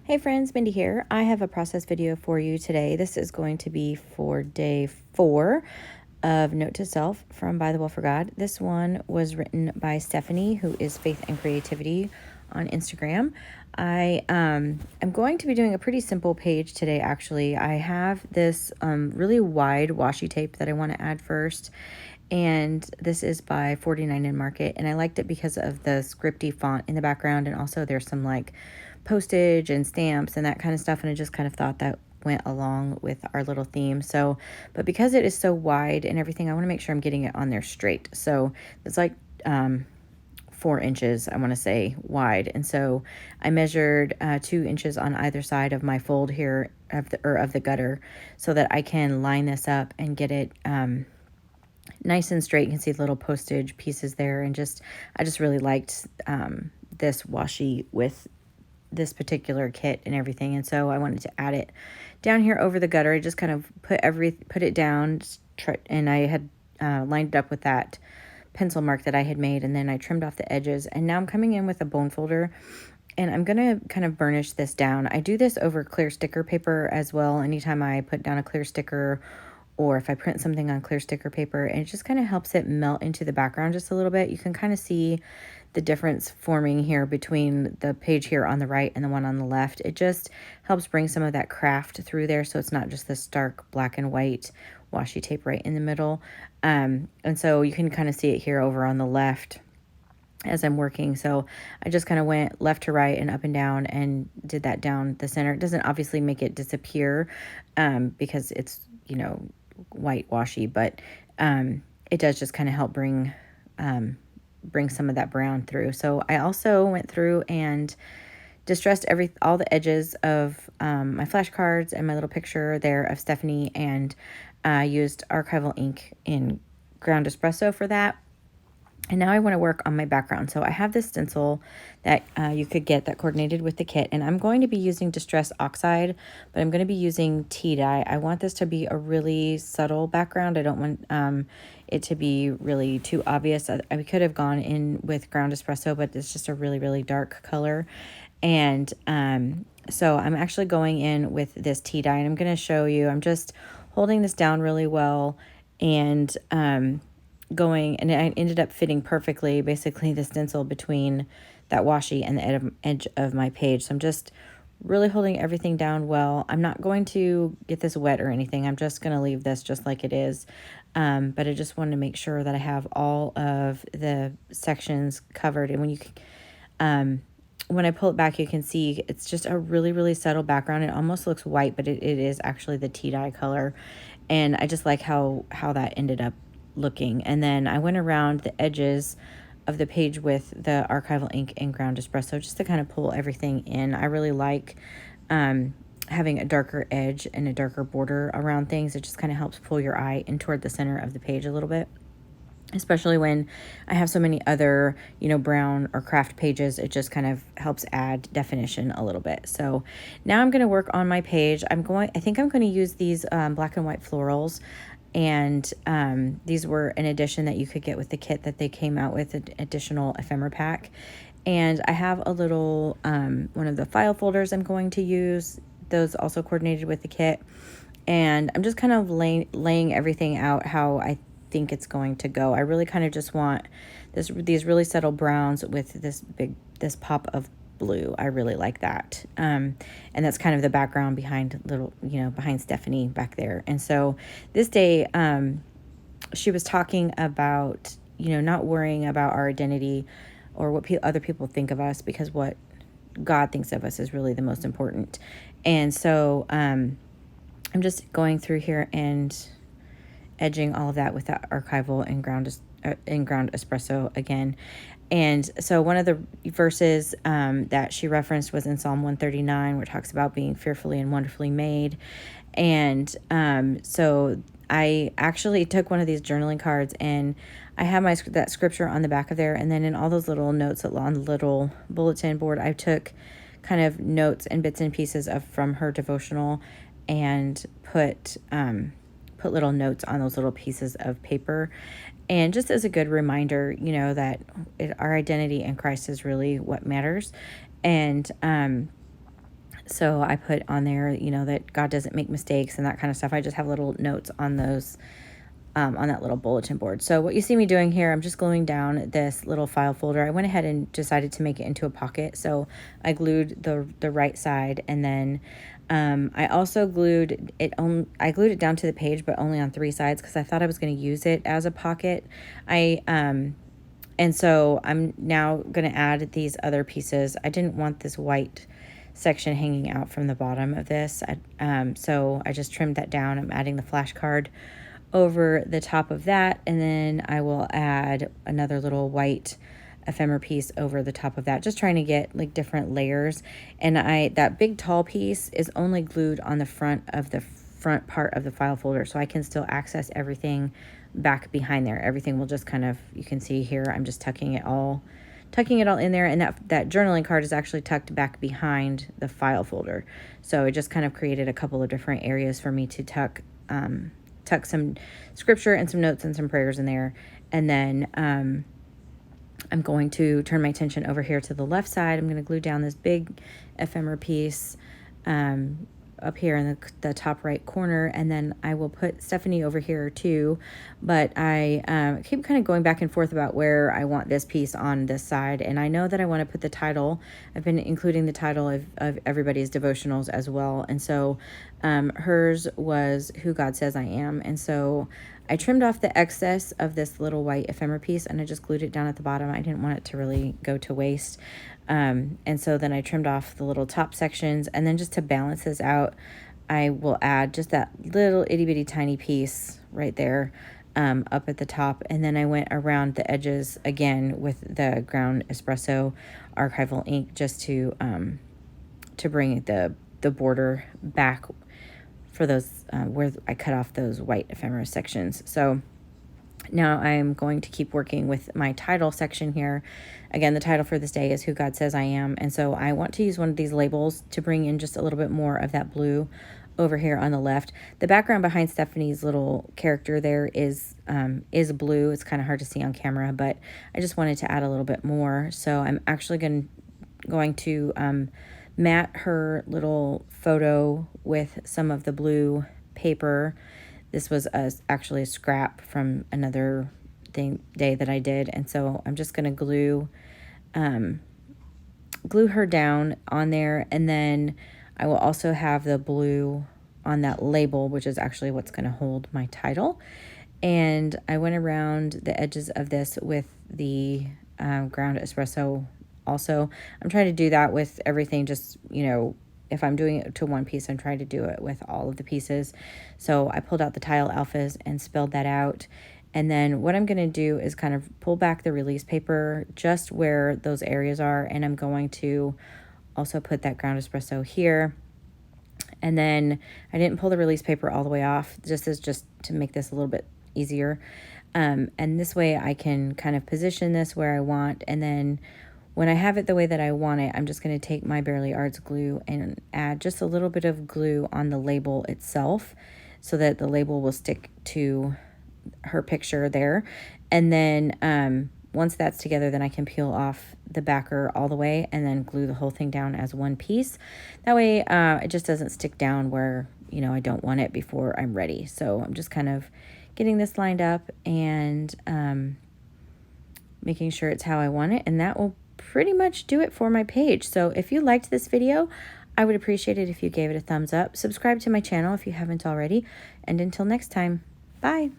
Hey friends, Mindy here. I have a process video for you today. This is going to be for day 4 of Note to Self from Bythewell4God. This one was written by Stephanie, who is Faith and Creativity on Instagram. I'm going to be doing a pretty simple page today, actually. I have this really wide washi tape that I want to add first. And this is by 49 in Market, and I liked it because of the scripty font in the background, and also there's some like postage and stamps and that kind of stuff, and I just kind of thought that went along with our little theme. So, but because it is so wide and everything, I want to make sure I'm getting it on there straight. So it's like 4 inches, I want to say, wide, and so I measured 2 inches on either side of my fold here of the gutter, so that I can line this up and get it nice and straight. You can see little postage pieces there, and I just really liked this washi with this particular kit and everything, and so I wanted to add it down here over the gutter. I just kind of put it down, and I had lined it up with that pencil mark that I had made, and then I trimmed off the edges, and now I'm coming in with a bone folder, and I'm gonna kind of burnish this down. I do this over clear sticker paper as well. Anytime I put down a clear sticker, or if I print something on clear sticker paper, and it just kind of helps it melt into the background just a little bit. You can kind of see the difference forming here between the page here on the right and the one on the left. It just helps bring some of that craft through there, so it's not just this stark black and white washi tape right in the middle. And so you can kind of see it here over on the left as I'm working. So I just kind of went left to right and up and down and did that down the center. It doesn't obviously make it disappear because it's, white washi, but it does just kind of help bring some of that brown through. So I also went through and distressed all the edges of my flashcards and my little picture there of Stephanie, and used archival ink in ground espresso for that. And now I want to work on my background. So I have this stencil that you could get that coordinated with the kit. And I'm going to be using Distress Oxide, but I'm going to be using tea dye. I want this to be a really subtle background. I don't want it to be really too obvious. I could have gone in with ground espresso, but it's just a really, really dark color. And so I'm actually going in with this tea dye. And I'm going to show you, I'm just holding this down really well, and going, and it ended up fitting perfectly, basically the stencil between that washi and the edge of my page. So I'm just really holding everything down well. I'm not going to get this wet or anything. I'm just going to leave this just like it is. But I just wanted to make sure that I have all of the sections covered. And when I pull it back, you can see it's just a really, really subtle background. It almost looks white, but it is actually the tea dye color. And I just like how that ended up looking. And then I went around the edges of the page with the archival ink and ground espresso just to kind of pull everything in. I really like having a darker edge and a darker border around things. It just kind of helps pull your eye in toward the center of the page a little bit, especially when I have so many other, brown or craft pages. It just kind of helps add definition a little bit. So now I'm going to work on my page. I think I'm going to use these black and white florals. And these were an addition that you could get with the kit that they came out with, an additional ephemera pack. And I have a little one of the file folders I'm going to use. Those also coordinated with the kit. And I'm just kind of laying everything out how I think it's going to go. I really kind of just want these really subtle browns with this pop of blue. I really like that. And that's kind of the background behind behind Stephanie back there. And so this day, she was talking about, not worrying about our identity or what other people think of us, because what God thinks of us is really the most important. And so I'm just going through here and edging all of that with that archival and ground espresso again. And so one of the verses that she referenced was in Psalm 139, where it talks about being fearfully and wonderfully made. And so I actually took one of these journaling cards, and I have that scripture on the back of there. And then in all those little notes on the little bulletin board, I took kind of notes and bits and pieces from her devotional, and put little notes on those little pieces of paper. And just as a good reminder, that our identity in Christ is really what matters. And So I put on there, you know, that God doesn't make mistakes and that kind of stuff. I just have little notes on those, on that little bulletin board. So what you see me doing here, I'm just gluing down this little file folder. I went ahead and decided to make it into a pocket. So I glued the right side, and then I also glued it on, I glued it down to the page, but only on 3 sides because I thought I was going to use it as a pocket. And so I'm now going to add these other pieces. I didn't want this white section hanging out from the bottom of this. So I just trimmed that down. I'm adding the flashcard over the top of that, and then I will add another little white ephemera piece over the top of that, just trying to get like different layers. And that big tall piece is only glued on the front part of the file folder, so I can still access everything back behind there. Everything will just kind of, you can see here, I'm just tucking it all in there, and that journaling card is actually tucked back behind the file folder. So it just kind of created a couple of different areas for me to tuck some scripture and some notes and some prayers in there. And then I'm going to turn my attention over here to the left side. I'm going to glue down this big ephemera piece up here in the top right corner, and then I will put Stephanie over here too. But I keep kind of going back and forth about where I want this piece on this side, and I know that I want to put the title. I've been including the title of everybody's devotionals as well, and so hers was Who God Says I Am, and so I trimmed off the excess of this little white ephemera piece, and I just glued it down at the bottom. I didn't want it to really go to waste. And so then I trimmed off the little top sections, and then just to balance this out, I will add just that little itty bitty tiny piece right there up at the top. And then I went around the edges again with the ground espresso archival ink just to bring the border back for those where I cut off those white ephemera sections. So now I'm going to keep working with my title section here. Again, the title for this day is Who God Says I Am. And so I want to use one of these labels to bring in just a little bit more of that blue over here on the left. The background behind Stephanie's little character there is blue. It's kind of hard to see on camera, but I just wanted to add a little bit more. So I'm actually going to mat her little photo with some of the blue paper. This was actually a scrap from another day that I did, and so I'm just going to glue her down on there, and then I will also have the blue on that label, which is actually what's going to hold my title. And I went around the edges of this with the ground espresso also. I'm trying to do that with everything, just, you know, if I'm doing it to one piece, I'm trying to do it with all of the pieces. So I pulled out the tile alphas and spelled that out. And then what I'm going to do is kind of pull back the release paper just where those areas are. And I'm going to also put that ground espresso here. And then I didn't pull the release paper all the way off, just to make this a little bit easier. And this way I can kind of position this where I want. And then when I have it the way that I want it, I'm just going to take my Barely Arts glue and add just a little bit of glue on the label itself so that the label will stick to her picture there. And then once that's together, then I can peel off the backer all the way and then glue the whole thing down as one piece. That way it just doesn't stick down where, you know, I don't want it before I'm ready. So I'm just kind of getting this lined up and making sure it's how I want it. And that will pretty much do it for my page. So if you liked this video, I would appreciate it if you gave it a thumbs up. Subscribe to my channel if you haven't already. And until next time, bye.